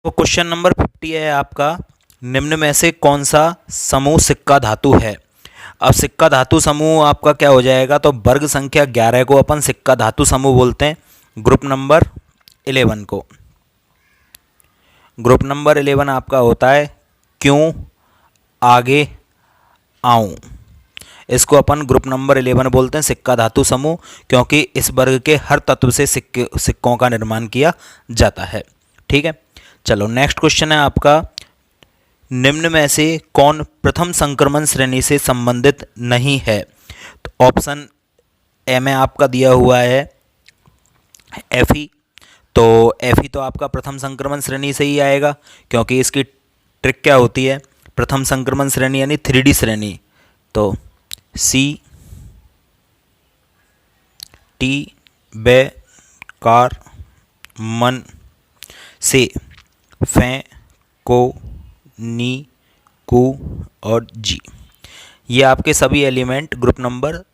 तो question number 50 है आपका, निम्न में से कौन सा समूह सिक्का धातु है। अब सिक्का धातु समूह आपका क्या हो जाएगा, तो वर्ग संख्या 11 को अपन सिक्का धातु समूह बोलते हैं। ग्रुप नंबर 11 को, ग्रुप नंबर 11 आपका होता है क्यों आगे आऊं। इसको अपन ग्रुप नंबर 11 बोलते हैं सिक्का धातु समूह, क्योंकि इस वर्ग के हर तत्व से सिक्कों का निर्माण किया जाता है। ठीक है, चलो नेक्स्ट क्वेश्चन है आपका, निम्न में से कौन प्रथम संक्रमण श्रेणी से संबंधित नहीं है। तो ऑप्शन ए में आपका दिया हुआ है एफी। तो एफी तो आपका प्रथम संक्रमण श्रेणी से ही आएगा, क्योंकि इसकी ट्रिक क्या होती है, प्रथम संक्रमण श्रेणी यानी 3D श्रेणी। तो सी टी बे कार मन से फे को नी कु और जी, ये आपके सभी element group number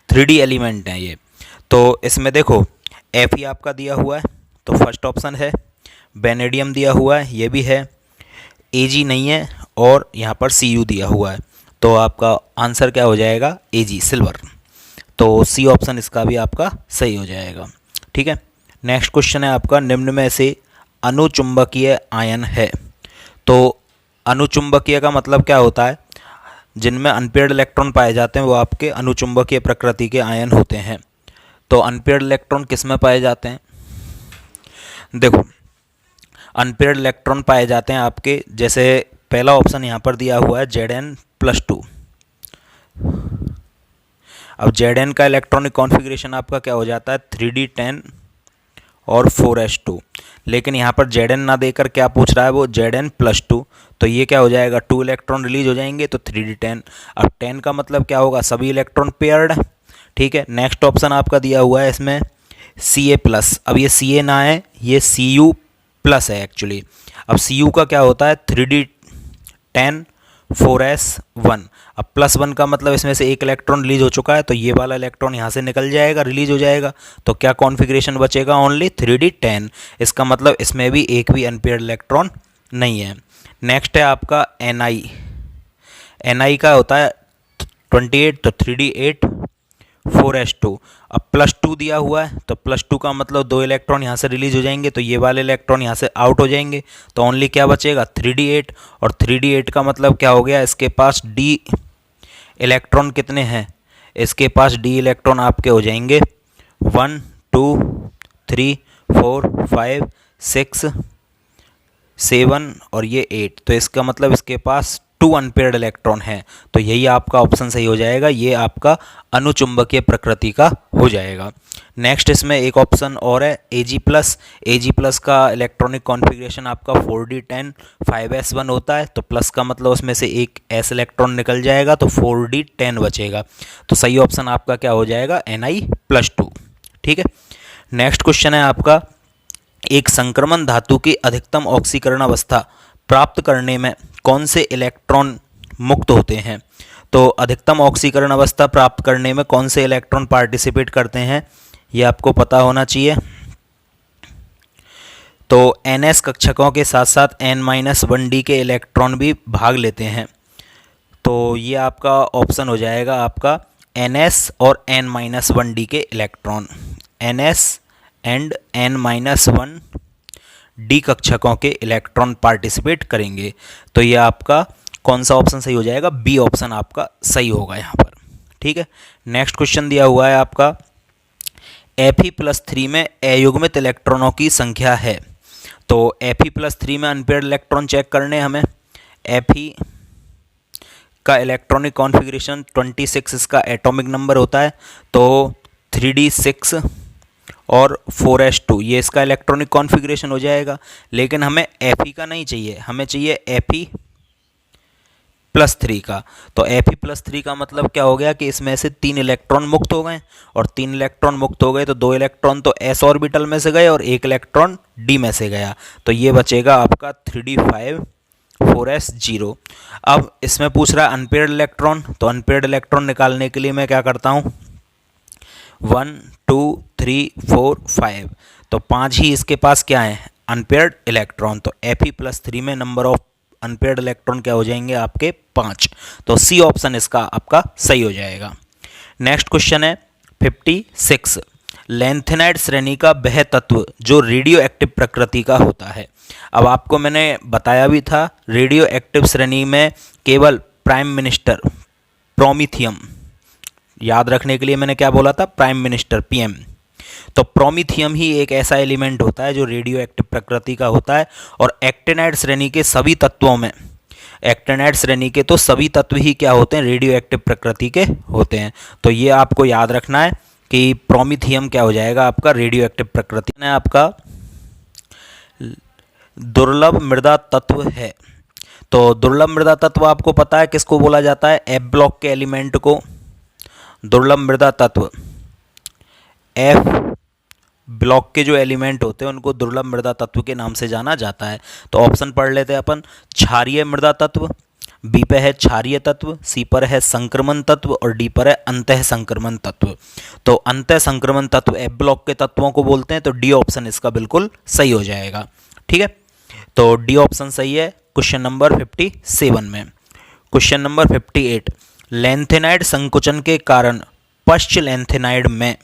3D element हैं ये। तो इसमें देखो एफ ही आपका दिया हुआ है, तो फर्स्ट ऑप्शन है। बेनेडियम दिया हुआ है, ये भी है। एजी नहीं है, और यहाँ पर सी यू दिया हुआ है, तो आपका आंसर क्या हो जाएगा, एजी सिल्वर। तो सी ऑप्शन इसका भी आपका सही हो जाएगा। ठीक है, नेक्स्ट क्वेश्चन है आपका, निम्न में से अनुचुंबकीय आयन है। तो अनुचुंबकीय का मतलब क्या होता है, जिनमें अनपेयर्ड इलेक्ट्रॉन पाए जाते हैं वो आपके अनुचुंबकीय प्रकृति के आयन होते हैं। तो अनपेयर्ड इलेक्ट्रॉन किस में पाए जाते हैं, देखो अनपेयर्ड इलेक्ट्रॉन पाए जाते हैं आपके, जैसे पहला ऑप्शन यहाँ पर दिया हुआ है Zn+2। अब Zn का इलेक्ट्रॉनिक कॉन्फ़िगरेशन आपका क्या हो जाता है, 3d10 और 4s2, लेकिन यहाँ पर Zn ना देकर क्या पूछ रहा है वो Zn+2, तो ये क्या हो जाएगा, 2 इलेक्ट्रॉन रिलीज हो जाएंगे, तो 3d10। अब 10 का मतलब क्या होगा, सभी इलेक्ट्रॉन पेयर्ड। ठीक है, नेक्स्ट ऑप्शन आपका दिया हुआ है इसमें Ca+। अब ये Ca ना है, ये Cu+ है एक्चुअली। अब Cu का क्या होता है, 3d10 4s1। अब +1 का मतलब इसमें से एक इलेक्ट्रॉन रिलीज हो चुका है, तो ये वाला इलेक्ट्रॉन यहाँ से निकल जाएगा, रिलीज हो जाएगा। तो क्या कॉन्फ़िगरेशन बचेगा, ओनली 3d10। इसका मतलब इसमें भी एक भी अनपेयर्ड इलेक्ट्रॉन नहीं है। नेक्स्ट है आपका Ni। Ni का होता है 28, तो 3d8 4s2। अब +2 दिया हुआ है, तो +2 का मतलब 2 इलेक्ट्रॉन यहाँ से रिलीज हो जाएंगे, तो ये वाले इलेक्ट्रॉन यहाँ से आउट हो जाएंगे, तो ओनली क्या बचेगा, 3d8। और 3d8 का मतलब क्या हो गया, इसके पास d इलेक्ट्रॉन कितने हैं, इसके पास d इलेक्ट्रॉन आपके हो जाएंगे 1 2 3 4 5 6 7 और ये 8। तो इसका मतलब इसके पास 2 अनपेयर्ड इलेक्ट्रॉन हैं, तो यही आपका ऑप्शन सही हो जाएगा, ये आपका अनुचुंबकीय प्रकृति का हो जाएगा। नेक्स्ट इसमें एक ऑप्शन और है Ag+। Ag+ का इलेक्ट्रॉनिक कॉन्फ़िगरेशन आपका 4d10 5s1 होता है, तो प्लस का मतलब उसमें से एक s इलेक्ट्रॉन निकल जाएगा, तो 4d10 बचेगा। तो सही ऑप्शन आपका क्या हो जाएगा, Ni+2। ठीक है, नेक्स्ट क्वेश्चन है आपका, एक संक्रमण धातु की अधिकतम ऑक्सीकरण अवस्था प्राप्त करने में कौन से इलेक्ट्रॉन मुक्त होते हैं। तो अधिकतम ऑक्सीकरण अवस्था प्राप्त करने में कौन से इलेक्ट्रॉन पार्टिसिपेट करते हैं, ये आपको पता होना चाहिए। तो Ns कक्षकों के साथ साथ N-1d के इलेक्ट्रॉन भी भाग लेते हैं, तो ये आपका ऑप्शन हो जाएगा आपका Ns और N-1d के इलेक्ट्रॉन। Ns एंड N-1d कक्षकों के इलेक्ट्रॉन पार्टिसिपेट करेंगे, तो ये आपका कौन सा ऑप्शन सही हो जाएगा, बी ऑप्शन आपका सही होगा यहाँ पर। ठीक है, नेक्स्ट क्वेश्चन दिया हुआ है आपका, Fe+3 में अयुग्मित इलेक्ट्रॉनों की संख्या है। तो Fe+3 में अनपेयर्ड इलेक्ट्रॉन चेक करने हमें। Fe का इलेक्ट्रॉनिक कॉन्फ़िगरेशन 26 इसका एटॉमिक नंबर होता है, तो 3d6 और 4s2 ये इसका इलेक्ट्रॉनिक कॉन्फ़िगरेशन हो जाएगा। लेकिन हमें Fe का नहीं चाहिए, हमें चाहिए Fe+3 का। तो Fe+3 का मतलब क्या हो गया कि इसमें से 3 इलेक्ट्रॉन मुक्त हो गए, और 3 इलेक्ट्रॉन मुक्त हो गए तो 2 इलेक्ट्रॉन तो s ऑर्बिटल में से गए और 1 इलेक्ट्रॉन d में से गया, तो ये बचेगा आपका 3d5 4s0। अब इसमें पूछ रहा है अनपेयर्ड इलेक्ट्रॉन, तो अनपेयर्ड इलेक्ट्रॉन निकालने के लिए मैं क्या करता हूँ, 1 2 3 4 5, तो 5 ही इसके पास क्या है, अनपेयर्ड इलेक्ट्रॉन। तो Fe+3 में नंबर ऑफ अनपेयर्ड इलेक्ट्रॉन क्या हो जाएंगे आपके 5। तो सी ऑप्शन इसका आपका सही हो जाएगा। नेक्स्ट क्वेश्चन है 56। लैंथेनाइड श्रेणी का वह तत्व जो रेडियो एक्टिव प्रकृति का होता है। अब आपको मैंने बताया भी था, रेडियो एक्टिव श्रेणी में केवल प्राइम मिनिस्टर प्रोमीथियम, याद रखने के लिए मैंने क्या बोला था, प्राइम मिनिस्टर पीएम। तो प्रोमीथियम ही एक ऐसा एलिमेंट होता है जो रेडियो एक्टिव प्रकृति का होता है। और एक्टिनाइड श्रेणी के सभी तत्वों में, एक्टिनाइड श्रेणी के तो सभी तत्व ही क्या होते हैं, रेडियो एक्टिव प्रकृति के होते हैं। तो ये आपको याद रखना है कि प्रोमीथियम क्या हो जाएगा आपका, रेडियो एक्टिव प्रकृति में आपका दुर्लभ मृदा तत्व है। तो दुर्लभ मृदा तत्व आपको पता है किसको बोला जाता है, एफ ब्लॉक के एलिमेंट को दुर्लभ मृदा तत्व, एफ ब्लॉक के जो एलिमेंट होते हैं उनको दुर्लभ मृदा तत्व के नाम से जाना जाता है। तो ऑप्शन पढ़ लेते हैं अपन, क्षारीय मृदा तत्व, बी पे है क्षारीय तत्व, सी पर है संक्रमण तत्व और डी पर है अंतः संक्रमण तत्व। तो अंतः संक्रमण तत्व एफ ब्लॉक के तत्वों को बोलते हैं। तो डी ऑप्शन इसका बिल्कुल सही हो जाएगा। ठीक है, तो डी ऑप्शन सही है क्वेश्चन नंबर 57 में। क्वेश्चन नंबर 58, लैंथेनाइड संकुचन के कारण पश्च लैंथेनाइड में।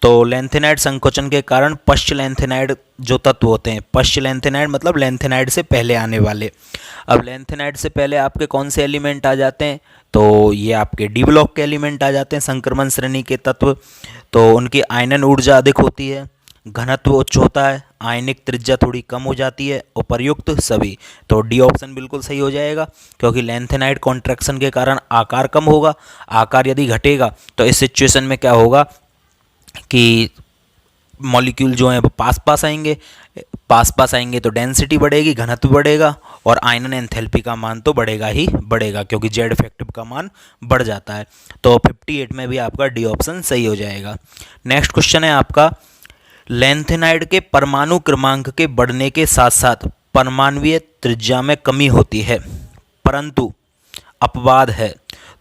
तो लैंथेनाइड संकोचन के कारण पश्च लैंथेनाइड जो तत्व होते हैं, पश्च लैंथेनाइड मतलब लैंथेनाइड से पहले आने वाले। अब लैंथेनाइड से पहले आपके कौन से एलिमेंट आ जाते हैं, तो ये आपके डी ब्लॉक के एलिमेंट आ जाते हैं, संक्रमण श्रेणी के तत्व। तो उनकी आयनन ऊर्जा अधिक होती है, घनत्व उच्च होता है, आयनिक त्रिज्या थोड़ी कम हो जाती है, उपर्युक्त सभी। तो डी ऑप्शन बिल्कुल सही हो जाएगा, क्योंकि लैंथेनाइड कॉन्ट्रैक्शन के कारण आकार कम होगा। आकार यदि घटेगा तो इस सिचुएशन में क्या होगा कि मॉलिक्यूल जो है वो पास पास आएंगे तो डेंसिटी बढ़ेगी, घनत्व बढ़ेगा और आयनन एंथैल्पी का मान तो बढ़ेगा ही बढ़ेगा, क्योंकि जेड इफेक्टिव का मान बढ़ जाता है। तो 58 में भी आपका डी ऑप्शन सही हो जाएगा। नेक्स्ट क्वेश्चन है आपका, लैंथेनाइड के परमाणु क्रमांक के बढ़ने के साथ साथ परमाणुीय त्रिज्या में कमी होती है, परंतु अपवाद है।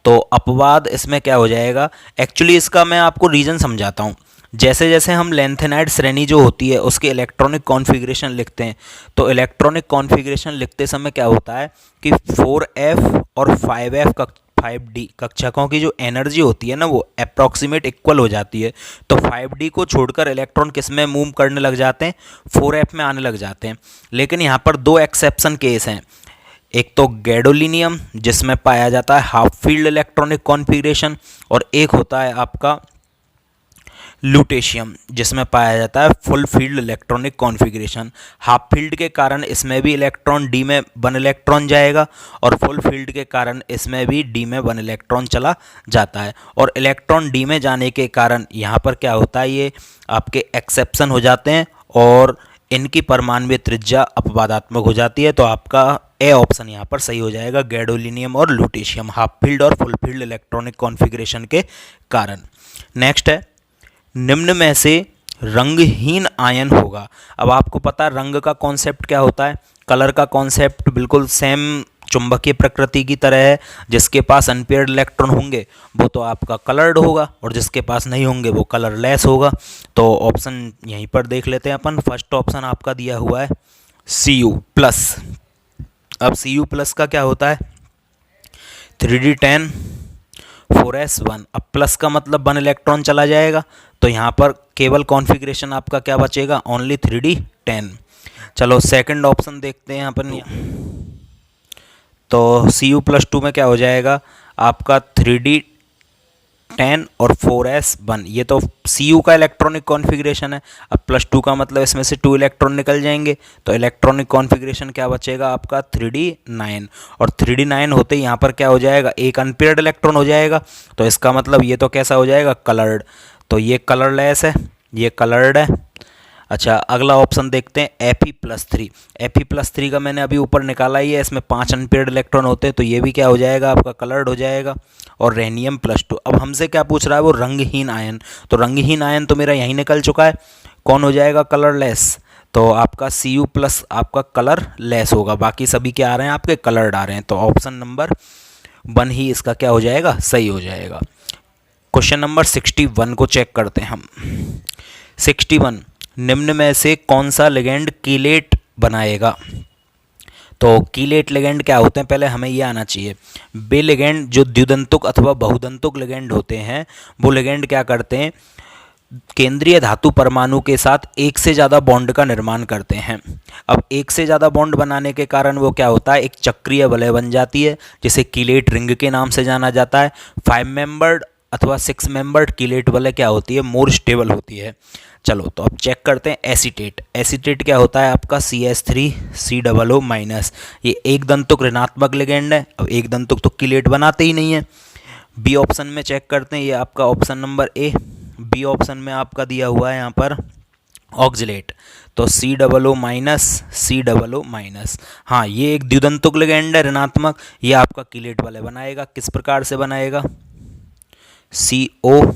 तो अपवाद इसमें क्या हो जाएगा, एक्चुअली इसका मैं आपको रीज़न समझाता हूँ। जैसे जैसे हम लैंथेनाइड श्रेणी जो होती है उसके इलेक्ट्रॉनिक कॉन्फ़िगरेशन लिखते हैं, तो इलेक्ट्रॉनिक कॉन्फ़िगरेशन लिखते समय क्या होता है कि 4f और 5f 5d कक्षकों की जो एनर्जी होती है ना वो अप्रॉक्सीमेट इक्वल हो जाती है। तो 5d को छोड़कर इलेक्ट्रॉन किस में मूव करने लग जाते हैं, 4f में आने लग जाते हैं। लेकिन यहाँ पर दो एक्सेप्शन केस हैं, एक तो गैडोलिनियम जिसमें पाया जाता है हाफ फील्ड इलेक्ट्रॉनिक कॉन्फ़िगरेशन, और एक होता है आपका लूटेशियम जिसमें पाया जाता है full field electronic configuration. Half field के कारण इसमें भी इलेक्ट्रॉन डी में 1 इलेक्ट्रॉन जाएगा और फुल फील्ड के कारण इसमें भी डी में 1 इलेक्ट्रॉन चला जाता है। और इलेक्ट्रॉन डी में जाने के कारण यहाँ पर क्या होता है, ये आपके एक्सेप्शन हो जाते हैं और इनकी परमाणुीय त्रिज्या अपवादात्मक हो जाती है। तो आपका ए ऑप्शन यहाँ पर सही हो जाएगा, गैडोलिनियम और लूटेशियम हाफ फील्ड और फुल फील्ड इलेक्ट्रॉनिक कॉन्फ़िगरेशन के कारण। नेक्स्ट है, निम्न में से रंगहीन आयन होगा। अब आपको पता है रंग का कॉन्सेप्ट क्या होता है, कलर का कॉन्सेप्ट बिल्कुल सेम चुंबकीय प्रकृति की तरह है। जिसके पास अनपेयर्ड इलेक्ट्रॉन होंगे वो तो आपका कलर्ड होगा और जिसके पास नहीं होंगे वो कलरलेस होगा। तो ऑप्शन यहीं पर देख लेते हैं अपन। फर्स्ट ऑप्शन आपका दिया हुआ है Cu+। अब Cu+ का क्या होता है, 3d10 4s1। अब प्लस का मतलब 1 इलेक्ट्रॉन चला जाएगा, तो यहाँ पर केवल कॉन्फ़िगरेशन आपका क्या बचेगा, ओनली 3d10। चलो सेकंड ऑप्शन देखते हैं अपन। तो Cu+2 में क्या हो जाएगा आपका 3d10 और 4s1। ये तो Cu का इलेक्ट्रॉनिक कॉन्फ़िगरेशन है। अब +2 का मतलब इसमें से 2 इलेक्ट्रॉन निकल जाएंगे, तो इलेक्ट्रॉनिक कॉन्फ़िगरेशन क्या बचेगा आपका 3d9। और 3d9 होते ही यहाँ पर क्या हो जाएगा, एक अनपेयर्ड इलेक्ट्रॉन हो जाएगा। तो इसका मतलब ये तो कैसा हो जाएगा, कलर्ड। तो ये कलरलेस है, ये कलर्ड है। अच्छा अगला ऑप्शन देखते हैं Fe+3। Fe+3 का मैंने अभी ऊपर निकाला ही है, इसमें 5 अनपेयर्ड इलेक्ट्रॉन होते हैं, तो ये भी क्या हो जाएगा आपका कलर्ड हो जाएगा। और रेनियम+2। अब हमसे क्या पूछ रहा है वो रंगहीन आयन, तो रंगहीन आयन तो मेरा यहीं निकल चुका है, कौन हो जाएगा कलरलेस। तो आपका Cu+ आपका कलरलेस होगा, बाकी सभी क्या आ रहे हैं आपके कलर्ड आ रहे हैं। तो ऑप्शन नंबर 1 ही इसका क्या हो जाएगा, सही हो जाएगा। क्वेश्चन नंबर 61 को चेक करते हैं हम। 61, निम्न में से कौन सा लिगेंड कीलेट बनाएगा? तो कीलेट लिगेंड क्या होते हैं, पहले हमें ये आना चाहिए। वे लिगेंड जो द्विदंतुक अथवा बहुदंतुक लिगेंड होते हैं, वो लिगेंड क्या करते हैं, केंद्रीय धातु परमाणु के साथ एक से ज़्यादा बॉन्ड का निर्माण करते हैं। अब एक से ज़्यादा बॉन्ड बनाने के कारण वो क्या होता है, एक चक्रीय वलय बन जाती है, जिसे कीलेट रिंग के नाम से जाना जाता है। 5 मेंबर्ड अथवा 6 मेंबर्ड कीलेट वलय क्या होती है, मोर स्टेबल होती है। चलो तो अब चेक करते हैं एसीटेट। एसीटेट क्या होता है आपका, CH3COO माइनस। ये एक दंतुक ऋणात्मक लिगेंड है। अब एक दंतुक तो कीलेट बनाते ही नहीं है। बी ऑप्शन में चेक करते हैं, ये आपका option number A. B option में आपका दिया हुआ है यहाँ पर ऑक्जिलेट, तो COO माइनस COO माइनस। हाँ, ये एक द्विदंतुक लिगेंड है ऋणात्मक, ये आपका कीलेट वाले बनाएगा। किस प्रकार से बनाएगा, CO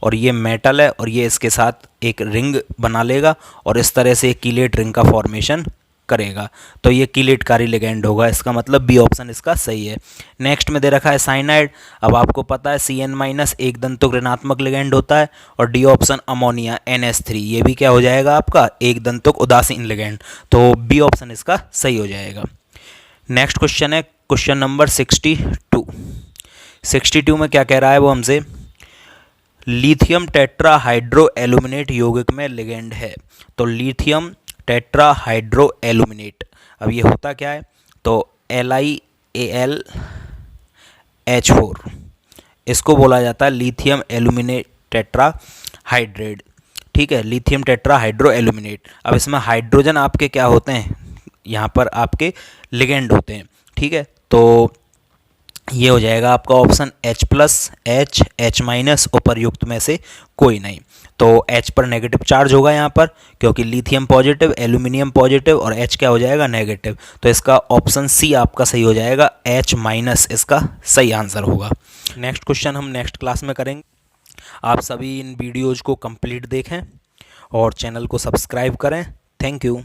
और ये मेटल है और ये इसके साथ एक रिंग बना लेगा और इस तरह से एक कीलेट रिंग का फॉर्मेशन करेगा। तो ये कीलेटकारी लिगेंड होगा, इसका मतलब बी ऑप्शन इसका सही है। नेक्स्ट में दे रखा है साइनाइड। अब आपको पता है CN माइनस एक दंतुक ऋणात्मक लिगेंड होता है। और डी ऑप्शन अमोनिया NH3, ये भी क्या हो जाएगा आपका, एक दंतुक उदासीन लिगेंड। तो बी ऑप्शन इसका सही हो जाएगा। नेक्स्ट क्वेश्चन है क्वेश्चन नंबर 62। 62 में क्या कह रहा है वो हमसे, लिथियम टेट्रा हाइड्रो एल्यूमिनेट यौगिक में लिगेंड है। तो लिथियम टेट्रा हाइड्रो एल्यूमिनेट, अब ये होता क्या है, तो LiAlH4, इसको बोला जाता है लिथियम एल्यूमिनेट टेट्रा हाइड्रेट। ठीक है, लिथियम टेट्रा हाइड्रो एल्यूमिनेट। अब इसमें हाइड्रोजन आपके क्या होते हैं, यहाँ पर आपके लिगेंड होते हैं। ठीक है, तो ये हो जाएगा आपका option H plus H minus, उपर्युक्त में से कोई नहीं। तो H पर नेगेटिव चार्ज होगा यहाँ पर, क्योंकि लिथियम पॉजिटिव, एल्यूमिनियम पॉजिटिव और H क्या हो जाएगा, नेगेटिव। तो इसका ऑप्शन सी आपका सही हो जाएगा, H माइनस इसका सही आंसर होगा। नेक्स्ट क्वेश्चन हम नेक्स्ट क्लास में करेंगे। आप सभी इन वीडियोज़ को कंप्लीट देखें और चैनल को सब्सक्राइब करें। Thank you.